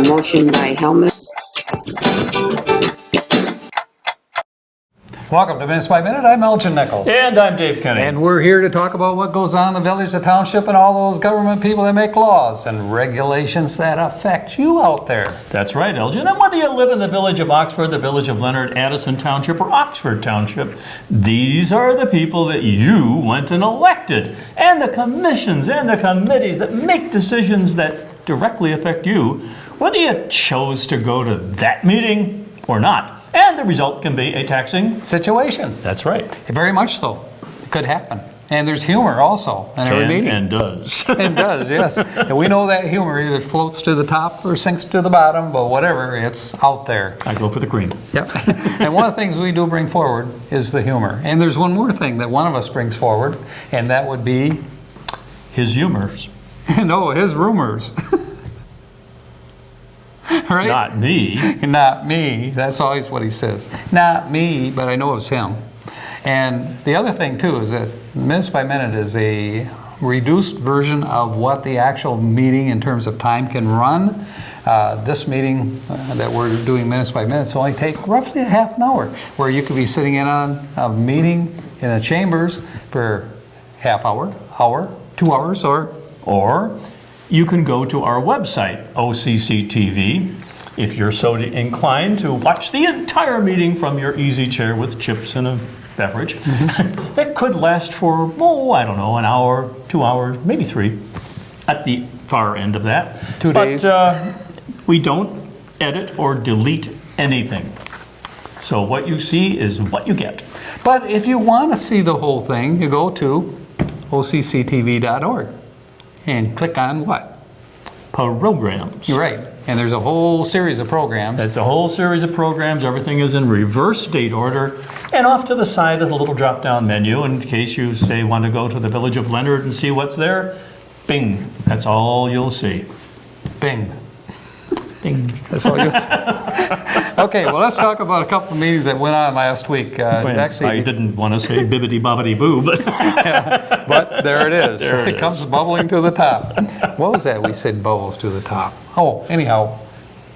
motion by Helmut. Welcome to Minutes by Minute. I'm Elgin Nichols. And I'm Dave Kenny. And we're here to talk about what goes on in the village, the township, and all those government people that make laws and regulations that affect you out there. That's right, Elgin. And whether you live in the village of Oxford, the village of Leonard, Addison Township, or Oxford Township, these are the people that you went and elected. And the commissions and the committees that make decisions that directly affect you, whether you chose to go to that meeting or not. And the result can be a taxing Situation. That's right. Very much so. It could happen. And there's humor also in every meeting. And does. It does, yes. And we know that humor either floats to the top or sinks to the bottom, but whatever, it's out there. I go for the cream. Yep. And one of the things we do bring forward is the humor. And there's one more thing that one of us brings forward, and that would be, His humors. no, his rumors. Right? Not me. Not me. That's always what he says. Not me, but I know it's him. And the other thing, too, is that Minutes by Minute is a reduced version of what the actual meeting in terms of time can run. This meeting that we're doing Minutes by Minutes only take roughly a half an hour, where you could be sitting in on a meeting in the chambers for half hour, 2 hours, Or you can go to our website, OCCTV, if you're so inclined to watch the entire meeting from your easy chair with chips and a beverage. That could last for, I don't know, an hour, 2 hours, maybe 3, at the far end of that. 2 days. But we don't edit or delete anything. So what you see is what you get. But if you want to see the whole thing, you go to OCCTV.org and click on what? Programs. You're right. And there's a whole series of programs. That's a whole series of programs. Everything is in reverse date order. And off to the side is a little drop-down menu in case you, say, want to go to the village of Leonard and see what's there. Bing. That's all you'll see. Bing. Bing. That's all you'll see. Okay, well, let's talk about a couple of meetings that went on last week. I didn't want to say bibbity-bobbity-boo, but but there it is. There it comes bubbling to the top. What was that? We said bubbles to the top. Oh, anyhow,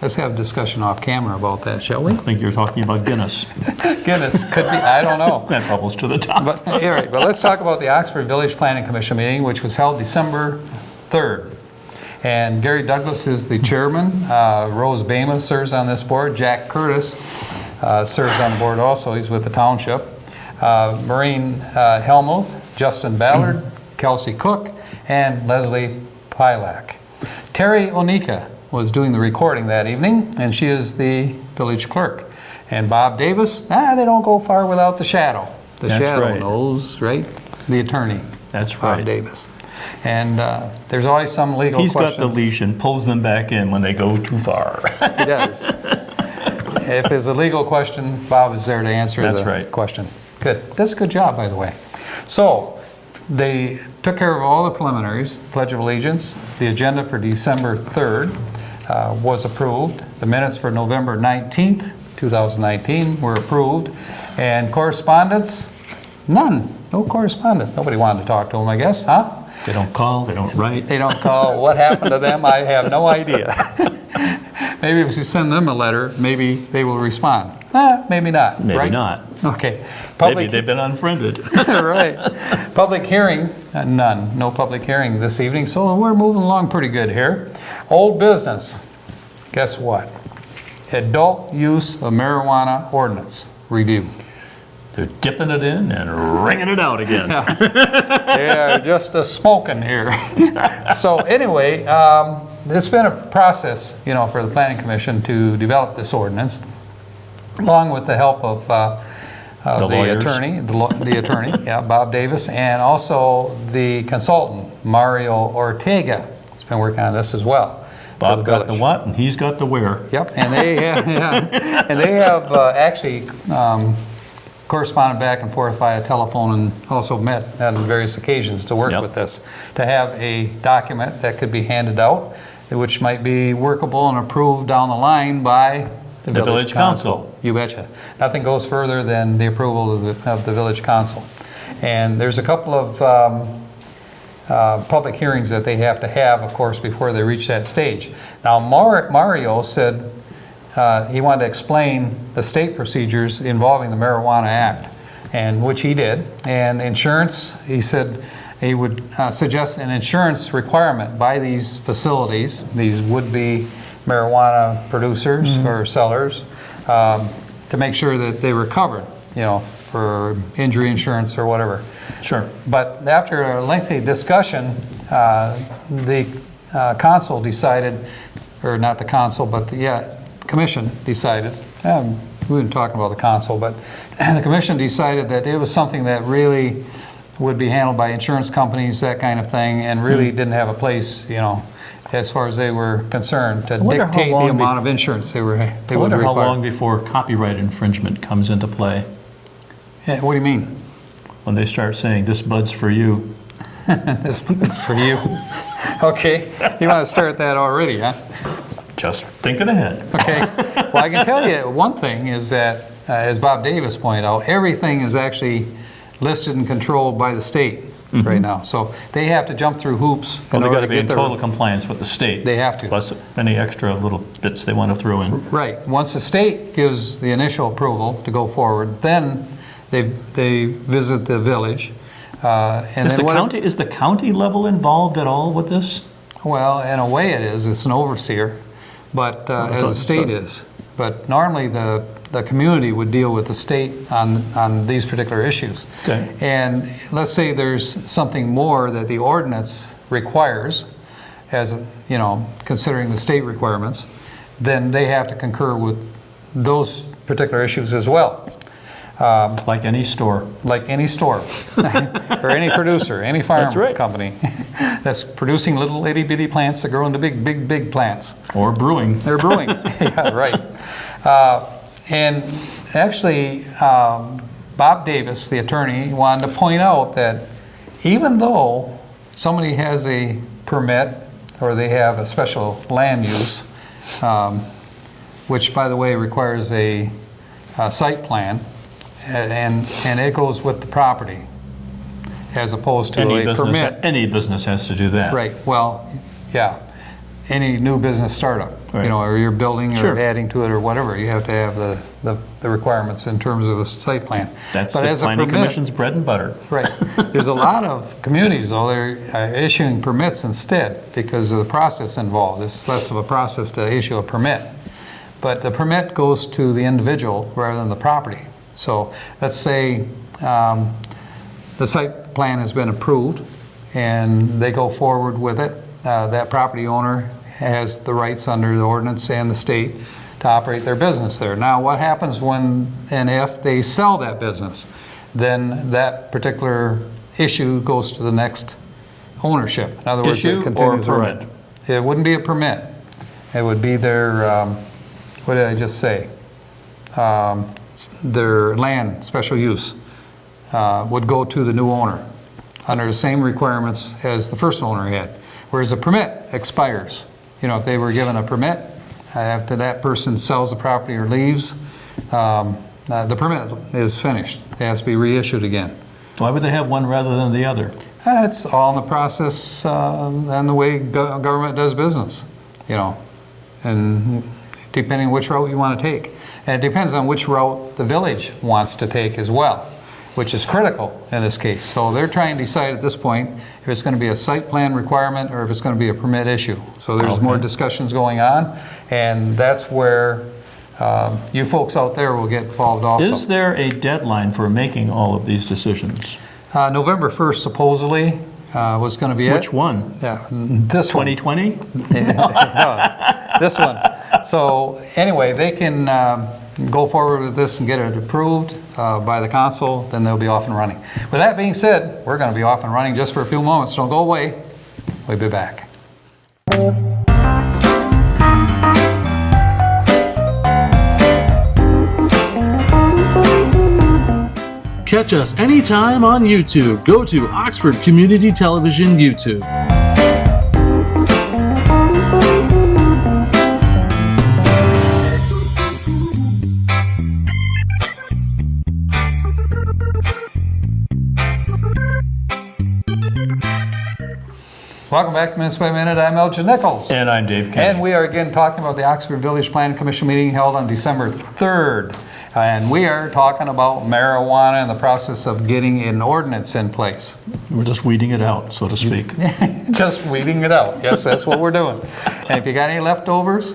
let's have a discussion off camera about that, shall we? I think you're talking about Guinness. Guinness, could be, I don't know. That bubbles to the top. But, all right, but let's talk about the Oxford Village Planning Commission meeting, which was held December 3rd. And Gary Douglas is the chairman. Rose Bama serves on this board. Jack Curtis serves on the board also. He's with the township. Maureen Helmuth, Justin Ballard, Kelsey Cook, and Leslie Pilak. Terry Onika was doing the recording that evening, and she is the village clerk. And Bob Davis, they don't go far without the shadow. The That's shadow right. knows, right? The attorney. That's right. Bob Davis. And there's always some legal He's questions. got the leash and pulls them back in when they go too far. He does. If there's a legal question, Bob is there to answer That's the right. question. Good. That's a good job, by the way. So they took care of all the preliminaries, Pledge of Allegiance. The agenda for December 3rd was approved. The minutes for November 19th, 2019 were approved. And correspondence, none. No correspondence. Nobody wanted to talk to them, I guess, huh? They don't call, they don't write. They don't call. What happened to them? I have no idea. Maybe if you send them a letter, maybe they will respond. Maybe not. Maybe right? not. Okay. Maybe they've been unfriended. Right. Public hearing, none. No public hearing this evening, so we're moving along pretty good here. Old business. Guess what? Adult use of marijuana ordinance review. They're dipping it in and wringing it out again. They are just smoking here. So anyway, it's been a process, for the Planning Commission to develop this ordinance, along with the help of the attorney, the attorney, yeah, Bob Davis, and also the consultant, Mario Ortega. He's been working on this as well. Bob got the what, and he's got the where. Yep, and they have actually corresponded back and forth via telephone and also met on various occasions to work with this, to have a document that could be handed out, which might be workable and approved down the line by the village council. You betcha. Nothing goes further than the approval of the village council. And there's a couple of public hearings that they have to have, of course, before they reach that stage. Now, Mario said he wanted to explain the state procedures involving the Marijuana Act, and which he did. And insurance, he said he would suggest an insurance requirement by these facilities, these would-be marijuana producers or sellers, to make sure that they were covered, for injury insurance or whatever. Sure. But after a lengthy discussion, the council decided, or not the council, but the commission decided, we weren't talking about the council, but the commission decided that it was something that really would be handled by insurance companies, that kind of thing, and really didn't have a place, as far as they were concerned, to wonder how dictate the long amount of insurance they would I wonder how require. long before copyright infringement comes into play, Yeah, what do you mean? when they start saying, this bud's for you. It's for you. Okay, you want to start that already, huh? Just thinking ahead. Okay, well, I can tell you one thing is that, as Bob Davis pointed out, everything is actually listed and controlled by the state right now. So they have to jump through hoops. Well, they got to be in their- total compliance with the state. They have to. Plus any extra little bits they want to throw in. Right. Once the state gives the initial approval to go forward, then they visit the village. And Is then is the county level involved at all with this? Well, in a way it is. It's an overseer, but as the state is. But normally the community would deal with the state on these particular issues. Okay. And let's say there's something more that the ordinance requires, as considering the state requirements, then they have to concur with those particular issues as well. Like any store. Like any store, or any producer, any farm That's right. company that's producing little itty bitty plants that grow into big plants. Or brewing. They're brewing. Yeah, right. And actually, Bob Davis, the attorney, wanted to point out that even though somebody has a permit or they have a special land use, which, by the way, requires a site plan, and it goes with the property, as opposed to a permit. Any business has to do that. Right, well, yeah, any new business startup, Right. Or you're building or Sure. adding to it or whatever, you have to have the requirements in terms of a site plan. That's But the as a planning permit- commission's bread and butter. Right, there's a lot of communities, though, they're issuing permits instead because of the process involved. It's less of a process to issue a permit. But the permit goes to the individual rather than the property. So let's say the site plan has been approved and they go forward with it. That property owner has the rights under the ordinance and the state to operate their business there. Now, what happens when and if they sell that business? Then that particular issue goes to the next ownership. In other words, Issue it continues or on. permit? It wouldn't be a permit. It would be their, what did I just say? Their land, special use, would go to the new owner under the same requirements as the first owner had. Whereas a permit expires. If they were given a permit, after that person sells the property or leaves, the permit is finished. It has to be reissued again. Why would they have one rather than the other? That's all in the process and the way government does business, and depending which route you want to take. And it depends on which route the village wants to take as well, which is critical in this case. So they're trying to decide at this point if it's going to be a site plan requirement or if it's going to be a permit issue. So there's more discussions going on, and that's where you folks out there will get involved also. Is there a deadline for making all of these decisions? November 1st supposedly was going to be Which one? Yeah, this one. 2020? No, this one. So anyway, they can go forward with this and get it approved by the council, then they'll be off and running. With that being said, we're going to be off and running just for a few moments. Don't go away. We'll be back. Catch us anytime on YouTube. Go to Oxford Community Television YouTube. Welcome back to Minutes by Minute. I'm Elgin Nichols. And I'm Dave Kenny. And we are again talking about the Oxford Village Planning Commission meeting held on December 3rd. And we are talking about marijuana and the process of getting an ordinance in place. We're just weeding it out, so to speak. Just weeding it out. Yes, that's what we're doing. And if you got any leftovers,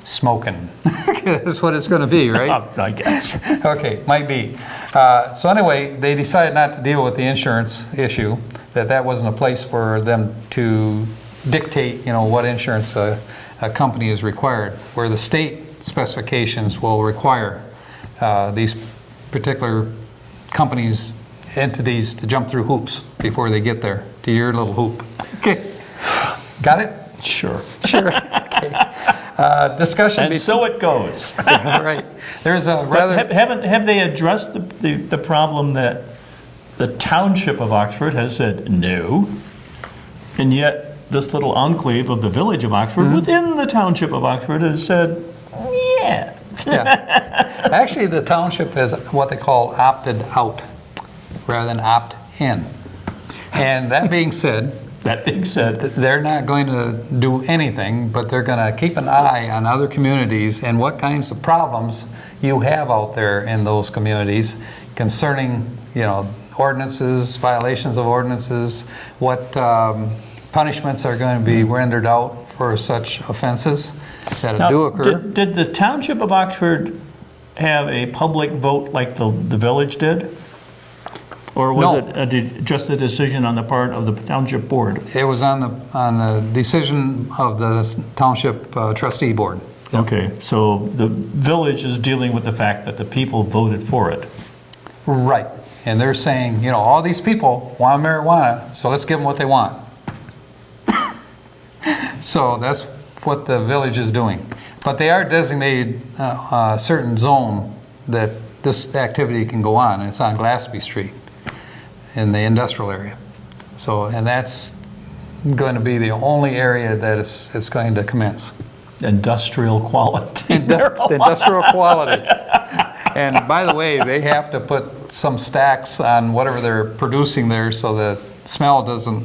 smoking. That's what it's going to be, right? I guess. Okay, might be. So anyway, they decided not to deal with the insurance issue, that wasn't a place for them to dictate, what insurance a company is required, where the state specifications will require these particular companies, entities to jump through hoops before they get there to your little hoop. Okay, got it? Sure. Sure. Okay. Discussion. And so it goes. Right. There's a rather. Have they addressed the problem that the township of Oxford has said no, and yet this little enclave of the village of Oxford within the township of Oxford has said, yeah. Yeah. Actually, the township has what they call opted out rather than opt in. And that being said, they're not going to do anything, but they're going to keep an eye on other communities and what kinds of problems you have out there in those communities concerning, ordinances, violations of ordinances, what punishments are going to be rendered out for such offenses that Now, do occur. Did the township of Oxford have a public vote like the village did? Or was No. it just a decision on the part of the township board? It was on the decision of the township trustee board. Okay, so the village is dealing with the fact that the people voted for it. Right. And they're saying, all these people want marijuana, so let's give them what they want. So that's what the village is doing. But they are designated a certain zone that this activity can go on, and it's on Glassby Street in the industrial area. So, and that's going to be the only area that it's going to commence. Industrial quality. Industrial quality. And by the way, they have to put some stacks on whatever they're producing there so the smell doesn't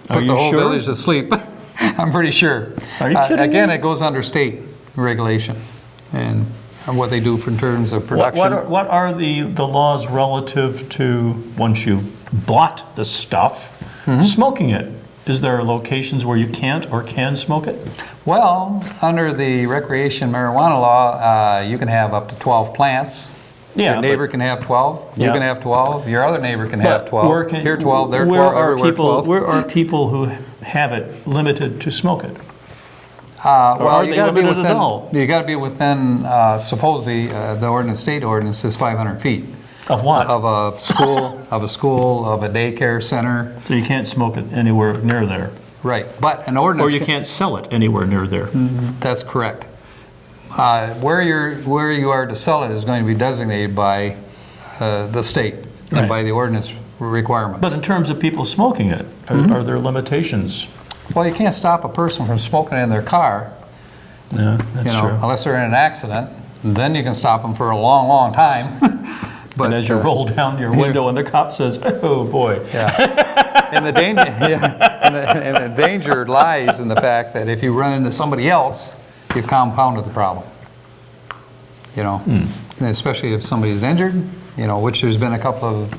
put you the whole sure? village to sleep. I'm pretty sure. Are you kidding Again, me? it goes under state regulation and what they do in terms of production. What are the laws relative to, once you bought the stuff, smoking it? Is there locations where you can't or can smoke it? Well, under the recreation marijuana law, you can have up to 12 plants. Yeah, Your neighbor can have 12. You Yeah. can have 12. Your other neighbor can have 12. Here 12, there 12, where are everywhere people, 12. Where are people who have it limited to smoke it? Well, are you they got to be limited within. at all? You got to be within. Supposedly, the ordinance, state ordinance, is 500 feet Of what? of a school, of a daycare center. So you can't smoke it anywhere near there. Right, but an Or ordinance. you can't sell it anywhere near there. That's correct. Where you are to sell it is going to be designated by the state Right. and by the ordinance requirements. But in terms of people smoking it, are there limitations? Well, you can't stop a person from smoking in their car, Yeah, that's unless they're in an accident. Then you can stop them for a long, long time. But And as you roll down your window and the cop says, oh boy. yeah, and the danger, and the danger lies in the fact that if you run into somebody else, you've compounded the problem. And especially if somebody's injured, which there's been a couple of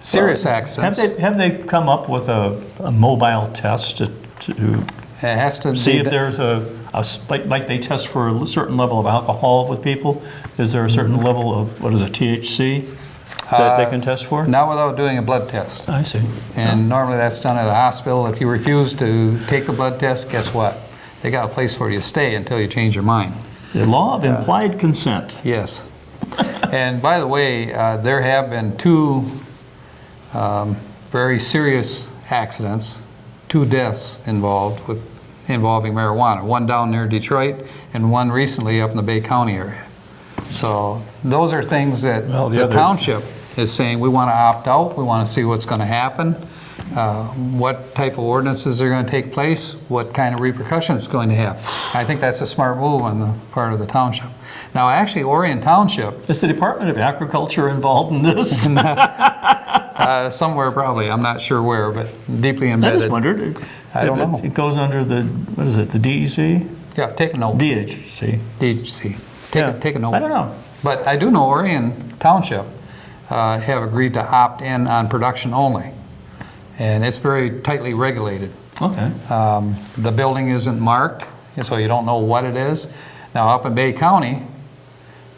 serious accidents. Have they come up with a mobile test to It has to see be if there's like they test for a certain level of alcohol with people? Is there a certain level of, THC that they can test for? not without doing a blood test. I see. And normally that's done at a hospital. If you refuse to take the blood test, guess what? They got a place for you to stay until you change your mind. The law of implied consent. Yes. And by the way, there have been two very serious accidents, 2 deaths involving marijuana. One down near Detroit and one recently up in the Bay County area. So those are things that the township is saying, we want to opt out, we want to see what's going to happen, what type of ordinances are going to take place, what kind of repercussions it's going to have. I think that's a smart move on the part of the township. Now actually Orion Township, Is the Department of Agriculture involved in this? Somewhere probably, I'm not sure where, but deeply I embedded. just wondered. I don't if know. It goes under the, what is it, the DEC? Yeah, take a note. DHC. DHC. Yeah. Take a note. I don't know. But I do know Orion Township have agreed to opt in on production only. And it's very tightly regulated. Okay. The building isn't marked, so you don't know what it is. Now, up in Bay County,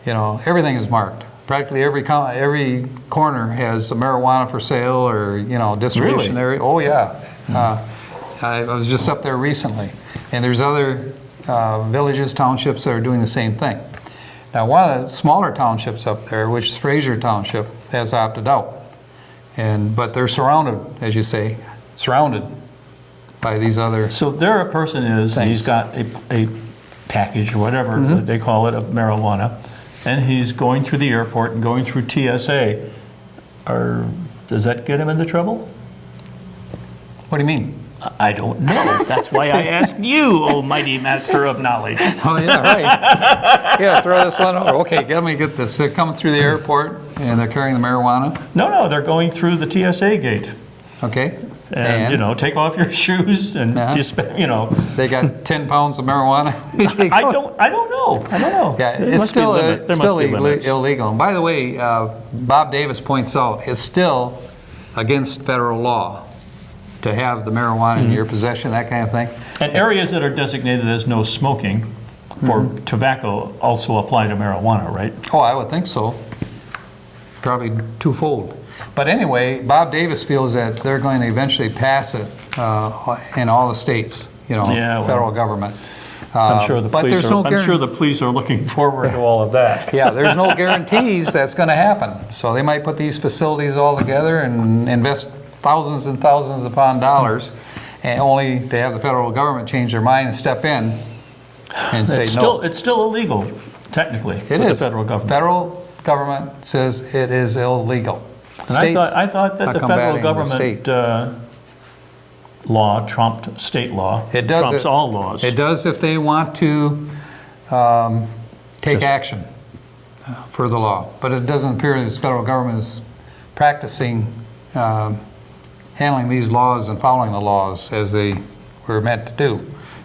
you know, everything is marked. Practically every corner has a marijuana for sale or, you know, distribution Really? area. Oh, yeah. I was just up there recently. And there's other villages, townships that are doing the same thing. Now, one of the smaller townships up there, which is Fraser Township, has opted out. But they're surrounded, as you say, surrounded by these other. So there a person is, and he's got a package or whatever they call it of marijuana, and he's going through the airport and going through TSA. Does that get him into trouble? What do you mean? I don't know. That's why I asked you, oh mighty master of knowledge. Oh, yeah, right. Yeah, throw this one over. Okay, let me get this. They're coming through the airport and they're carrying the marijuana. No, they're going through the TSA gate. Okay. And, you know, take off your shoes and just, you know. They got 10 pounds of marijuana. I don't know. Yeah, There it's must be still, limit- there it's must still be limits. illegal. And by the way, Bob Davis points out, it's still against federal law to have the marijuana in your possession, that kind of thing. And areas that are designated as no smoking for tobacco also apply to marijuana, right? Oh, I would think so. Probably twofold. But anyway, Bob Davis feels that they're going to eventually pass it in all the states, you know, Yeah, well, federal government. I'm sure the but police there's are. no I'm sure the police are looking forward to all of that. Yeah, there's no guarantees that's going to happen. So they might put these facilities all together and invest thousands and thousands upon dollars, and only to have the federal government change their mind and step in and say no. It's still illegal, technically. It with is. the federal government. Federal government says it is illegal. And I thought that are the federal combating the state. government law trumped state law. It does trumps all laws. It does if they want to take action for the law. But it doesn't appear this federal government is practicing handling these laws and following the laws as they were meant to do.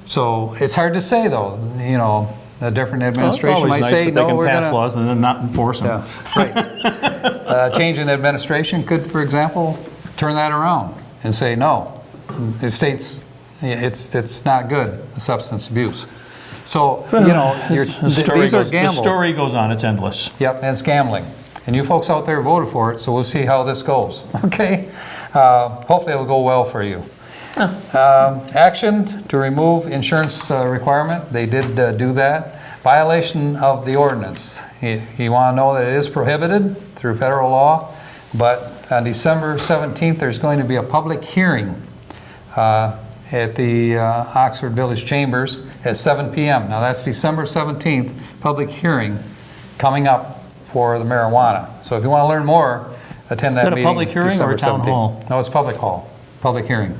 So it's hard to say, though. You know, a different Well, it's administration always might nice say, that they no, can we're pass going to... laws and then not enforce them. Yeah, right. Change in administration could, for example, turn that around and say, no, the state's, it's not good, substance abuse. So, you know, these are The gambles. story goes on. It's endless. Yep, and it's gambling. And you folks out there voted for it, so we'll see how this goes, okay? Hopefully it'll go well for you. Action to remove insurance requirement, they did do that. Violation of the ordinance. You want to know that it is prohibited through federal law, but on December 17th, there's going to be a public hearing at the Oxford Village Chambers at 7 p.m. Now that's December 17th, public hearing coming up for the marijuana. So if you want to learn more, attend that Is that a meeting. public hearing or a December town 17th. hall? No, it's public hall, public hearing.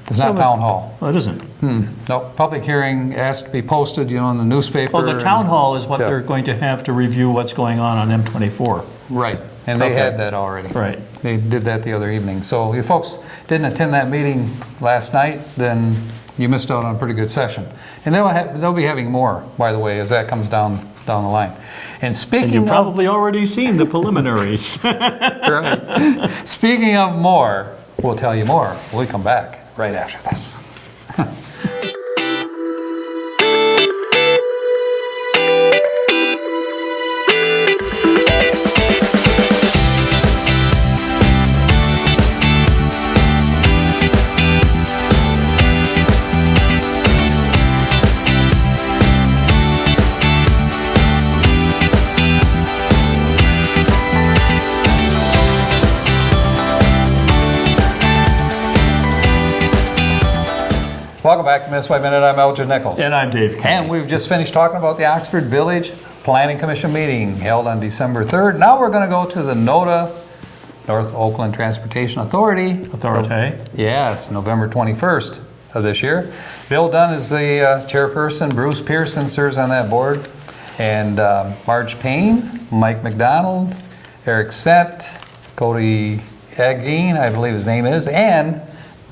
It's not town hall. Well, it isn't. No, public hearing has to be posted, you know, in the newspaper. Oh, the town and- hall is what Yeah. they're going to have to review what's going on M24. Right, and they Okay. had that already. Right. They did that the other evening. So if folks didn't attend that meeting last night, then you missed out on a pretty good session. And they'll be having more, by the way, as that comes down the line. And speaking And you've of, probably already seen the preliminaries. right. Speaking of more, we'll tell you more when we come back right after this. Welcome back to Minutes by Minute. I'm Elgin Nichols. And I'm Dave Kenny. And we've just finished talking about the Oxford Village Planning Commission meeting held on December 3rd. Now we're going to go to the NOTA, North Oakland Transportation Authority. Yes, November 21st of this year. Bill Dunn is the chairperson. Bruce Pearson serves on that board. And Marge Payne, Mike McDonald, Eric Sett, Cody Agdean, I believe his name is, and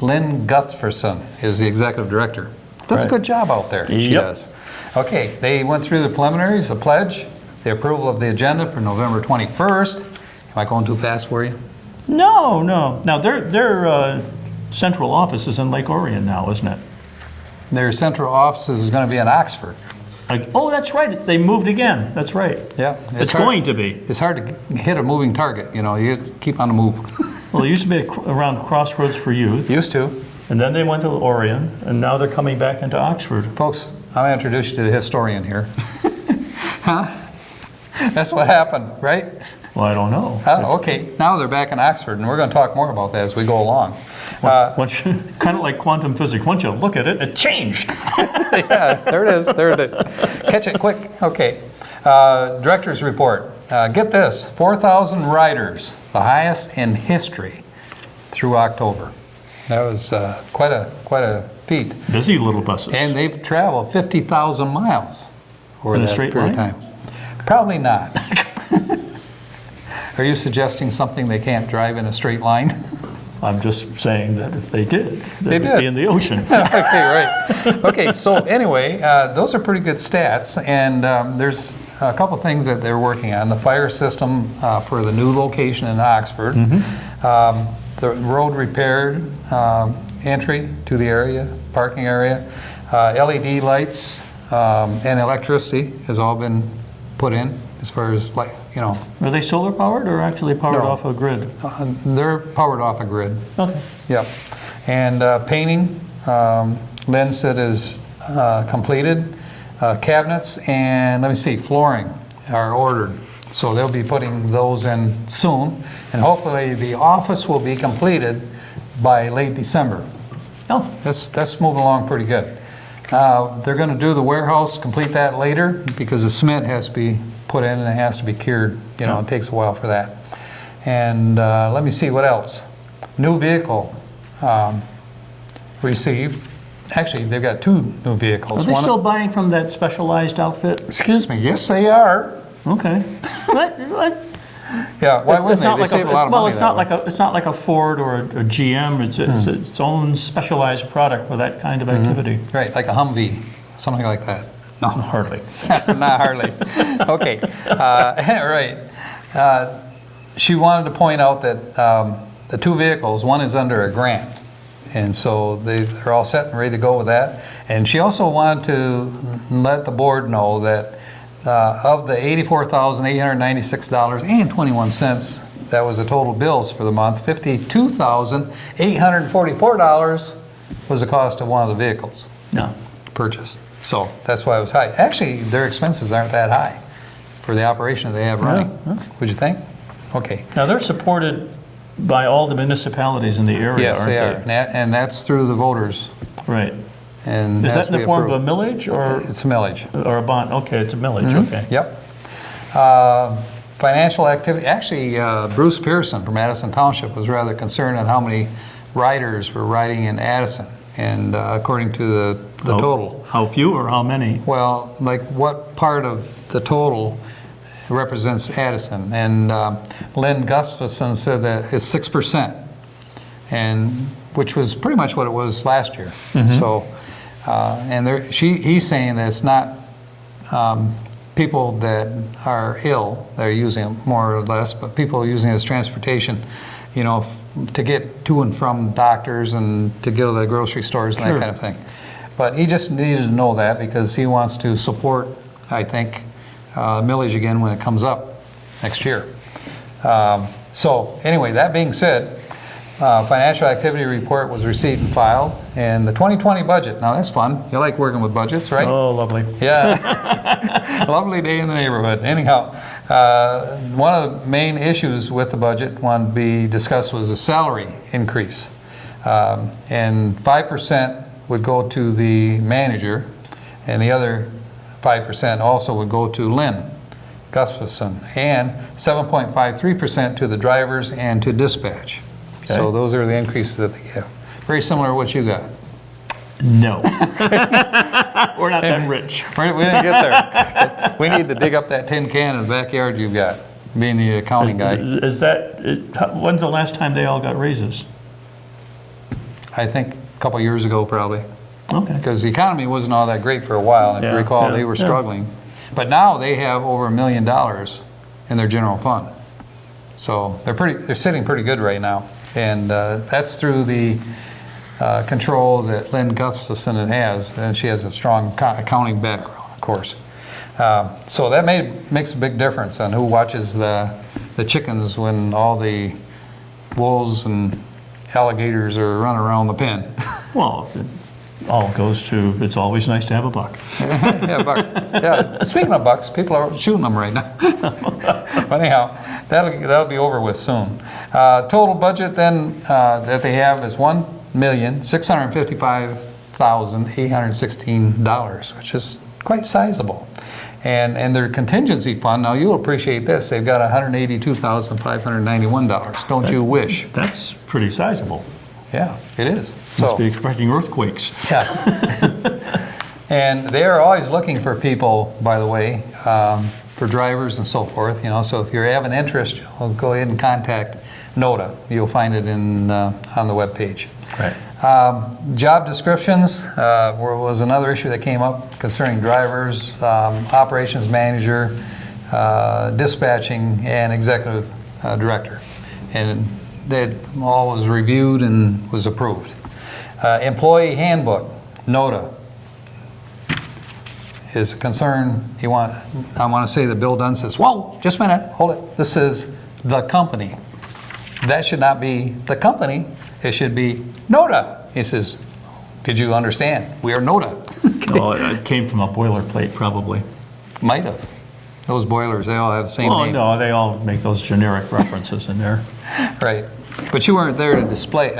Lynn Gustafson is the executive director. Does a Right. good job out there. She Yep. does. Okay, they went through the preliminaries, the pledge, the approval of the agenda for November 21st. Am I going too fast for you? No, no. Now, their central office is in Lake Orion now, isn't it? Their central office is going to be in Oxford. Oh, that's right. They moved again. That's right. Yeah. It's hard- going to be. It's hard to hit a moving target, you know, you keep on the move. Well, it used to be around Crossroads for Youth, Used to. and then they went to Orion, and now they're coming back into Oxford. Folks, I'm going to introduce you to the historian here. Huh? That's what happened, right? Well, I don't know. Oh, okay. Now they're back in Oxford, and we're going to talk more about that as we go along. Kind of like quantum physics. Once you look at it, it changed. Yeah, there it is. There it is. Catch it quick. Okay. Director's report. Get this, 4,000 riders, the highest in history through October. That was quite a feat. Busy little buses. And they've traveled 50,000 miles over In a that straight period of line? time. Probably not. Are you suggesting something they can't drive in a straight line? I'm just saying that if they did, They they'd did. be in the ocean. Okay, right. Okay, so anyway, those are pretty good stats, and there's a couple things that they're working on. The fire system for the new location in Oxford, the road repaired entry to the area, parking area, LED lights and electricity has all been put in as far as, like, you know, Are they solar powered or actually powered No. off a grid? they're powered off a grid. Okay. Yep. And painting, Lynn said is completed. Cabinets and, let me see, flooring are ordered. So they'll be putting those in soon. And hopefully the office will be completed by late December. Oh, That's moving along pretty good. They're going to do the warehouse, complete that later, because the cement has to be put in and it has to be cured. You know, it takes a while for that. And let me see, what else? New vehicle received. Actually, they've got two new vehicles. are they One- still buying from that specialized outfit? Excuse me, yes, they are. Okay. What? Yeah, why wouldn't they? They save a lot of well, money it's that not way. like it's not like a Ford or a GM. It's its own specialized product for that kind of activity. Right, like a Humvee, something like that. No, Hardly. not hardly. Okay, right. She wanted to point out that the two vehicles, one is under a grant, and so they're all set and ready to go with that. And she also wanted to let the board know that of the $84,896.21, that was the total bills for the month, $52,844 was the cost of one of the vehicles No. purchased. So that's why it was high. Actually, their expenses aren't that high for the operation that they have running. Would you think? Okay. Now they're supported by all the municipalities in the area, Yes, aren't they are. And that's through the voters. Right. And Is has that to in the be form of a approved. millage or It's a millage. a bond? Okay, it's a millage. Okay. Yep. Financial activity. Actually, Bruce Pearson from Addison Township was rather concerned on how many riders were riding in Addison, and according to the total. How few or how many? Well, like what part of the total represents Addison? And Lynn Gustafson said that it's 6%, and which was pretty much what it was last year. So, and he's saying that it's not people that are ill that are using it more or less, but people using it as transportation, you know, to get to and from doctors and to go to the grocery stores and Sure. that kind of thing. But he just needed to know that because he wants to support, I think, millage again when it comes up next year. So anyway, that being said, financial activity report was received and filed, and the 2020 budget. Now that's fun. You like working with budgets, right? Oh, lovely. Yeah. Lovely day in the neighborhood. Anyhow, one of the main issues with the budget one to be discussed was a salary increase. And 5% would go to the manager, and the other 5% also would go to Lynn Gustafson, and 7.53% to the drivers and to dispatch. Okay. So those are the increases that they give. Very similar to what you got. No. We're not that rich. We didn't get there. We need to dig up that tin can in the backyard you've got. being the accounting guy. When's the last time they all got raises? I think a couple years ago, probably. Okay. Because the economy wasn't all that great for a while. If you Yeah, recall, yeah, they were yeah. struggling. But now they have over $1 million in their general fund. So they're sitting pretty good right now. And that's through the control that Lynn Gustafson has, and she has a strong accounting background, of course. So that makes a big difference on who watches the chickens when all the wolves and alligators are running around the pen. Well, it all goes to, it's always nice to have a buck. Yeah, buck. Yeah. Speaking of bucks, people are shooting them right now. But anyhow, that'll be over with soon. Total budget then that they have is $1,655,816, which is quite sizable. And their contingency fund, now you'll appreciate this, they've got $182,591. Don't you wish? That's pretty sizable. Yeah, it is. Must be expecting earthquakes. Yeah. And they're always looking for people, by the way, for drivers and so forth, so if you have an interest, go ahead and contact NODA. You'll find it on the webpage. Right. Job descriptions was another issue that came up concerning drivers, operations manager, dispatching, and executive director. And that all was reviewed and was approved. Employee handbook, NODA, is a concern. I want to say that Bill Dunn says, whoa, just a minute, hold it. This is the company. That should not be the company. It should be NODA. He says, did you understand? We are NODA. Oh, it came from a boilerplate, probably. Might have. Those boilers, they all have the same Well, name. no, they all make those generic references in there. Right. But you weren't there to describe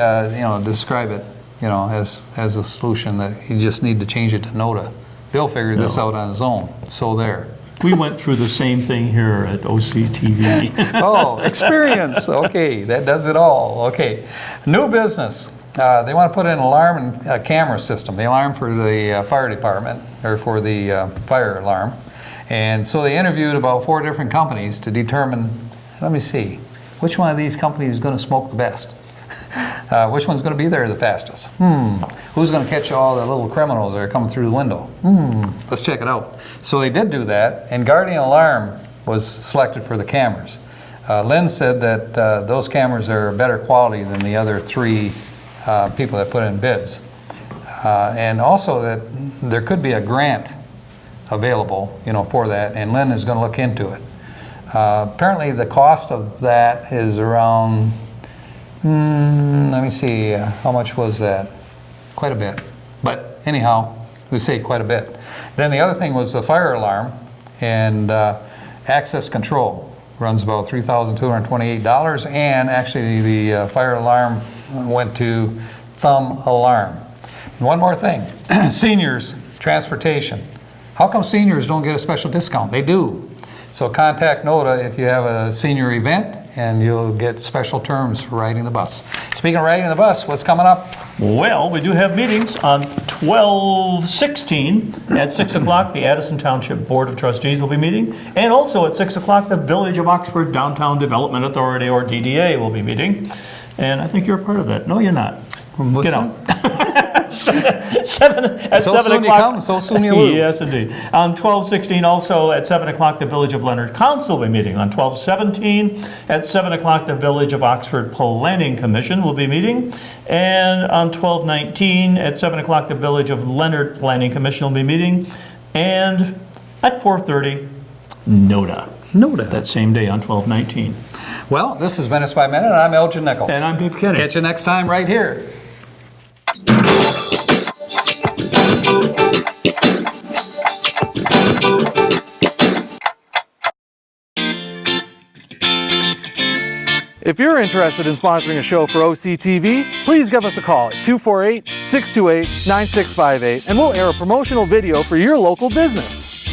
it, as a solution that you just need to change it to NODA. Bill figured this out on his own, so there. We went through the same thing here at OCTV. Oh, experience. Okay, that does it all. Okay. New business. They want to put in an alarm and camera system. The alarm for the fire department, or for the fire alarm. And so they interviewed about 4 different companies to determine, let me see, which one of these companies is going to smoke the best? Which one's going to be there the fastest? Who's going to catch all the little criminals that are coming through the window? Let's check it out. So they did do that, and Guardian Alarm was selected for the cameras. Lynn said that those cameras are better quality than the other 3 people that put in bids. And also that there could be a grant available, for that, and Lynn is going to look into it. Apparently the cost of that is around, let me see, how much was that? Quite a bit. But anyhow, we say quite a bit. Then the other thing was the fire alarm and access control. Runs about $3,228, and actually the fire alarm went to Thumb Alarm. And one more thing, seniors transportation. How come seniors don't get a special discount? They do. So contact NODA if you have a senior event, and you'll get special terms for riding the bus. Speaking of riding the bus, what's coming up? Well, we do have meetings on 12/16 at 6 o'clock. The Addison Township Board of Trustees will be meeting. And also at 6 o'clock, the Village of Oxford Downtown Development Authority, or DDA, will be meeting. And I think you're a part of that. No, you're not. What's Get out. that? 7 at So 7 soon you o'clock. come, so soon you lose. Yes, indeed. On 12/16, also at 7 o'clock, the Village of Leonard Council will be meeting. On 12/17, at 7 o'clock, the Village of Oxford Planning Commission will be meeting. And on 12/19, at 7 o'clock, the Village of Leonard Planning Commission will be meeting. And at 4:30, NODA. NODA. That same day on 12/19. Well, this has been Minutes by Minute, and I'm Elgin Nichols. And I'm Dave Kenny. Catch you next time right here. If you're interested in sponsoring a show for OCTV, please give us a call at 248-628-9658 and we'll air a promotional video for your local business.